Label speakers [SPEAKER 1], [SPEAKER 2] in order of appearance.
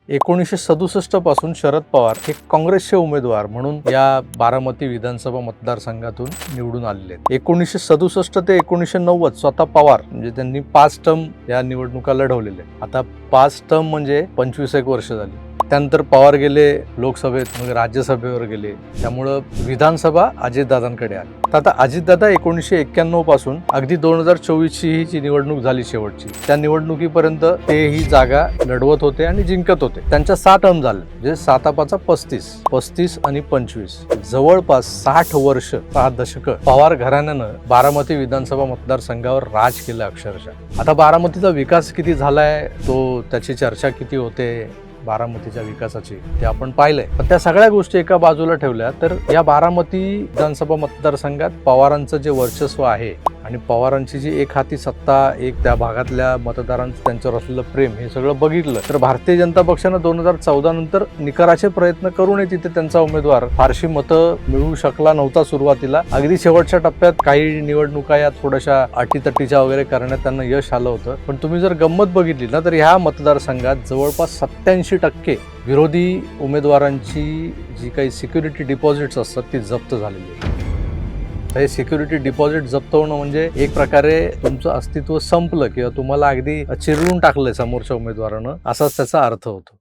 [SPEAKER 1] 1967 पासून शरद पवार हे काँग्रेसचे उमेदवार म्हणून या बारामती विधानसभा मतदारसंघातून निवडून आलेले आहेत. 1967 ते 1990 स्वतः पवार म्हणजे त्यांनी 5 टर्म या निवडणुका लढवलेल्या. आता 5 टर्म म्हणजे 25 एक वर्ष झाली. त्यानंतर पवार गेले लोकसभेत, मग राज्यसभेवर गेले. त्यामुळं विधानसभा अजितदादांकडे आली. आता अजितदादा 1991 पासून अगदी 2024 ची ही जी निवडणूक झाली शेवटची, त्या निवडणुकीपर्यंत ते ही जागा लढवत होते आणि जिंकत होते. त्यांच्या 6 टर्म झाले, म्हणजे 7 35 आणि 25 जवळपास 60 वर्ष, 6 दशक पवार घराण्यानं बारामती विधानसभा मतदारसंघावर राज केलं अक्षरशः. आता बारामतीचा विकास किती झालाय, तो त्याची चर्चा किती होते बारामतीच्या विकासाची, ते आपण पाहिलंय. पण त्या सगळ्या गोष्टी एका बाजूला ठेवल्या तर या बारामती विधानसभा मतदारसंघात पवारांचं जे वर्चस्व आहे आणि पवारांची जी एक हाती सत्ता, एक त्या भागातल्या मतदारांचं त्यांच्यावर असलेलं प्रेम, हे सगळं बघितलं तर भारतीय जनता पक्षानं 2014 नंतर निकराचे प्रयत्न करूनही तिथे त्यांचा उमेदवार फारशी मतं मिळवू शकला नव्हता सुरुवातीला. अगदी शेवटच्या टप्प्यात काही निवडणुका या थोड्याशा अटीतटीच्या वगैरे करण्यात त्यांना यश आलं होतं. पण तुम्ही जर गंमत बघितली ना तर ह्या मतदारसंघात जवळपास 87% विरोधी उमेदवारांची जी काही सिक्युरिटी डिपॉझिट्स असतात ती जप्त झालेली आहे. हे सिक्युरिटी डिपॉझिट जप्त होणं म्हणजे एक प्रकारे तुमचं अस्तित्व संपलं किंवा तुम्हाला अगदी चिरडून टाकलंय समोरच्या उमेदवारानं, असाच त्याचा अर्थ होतो.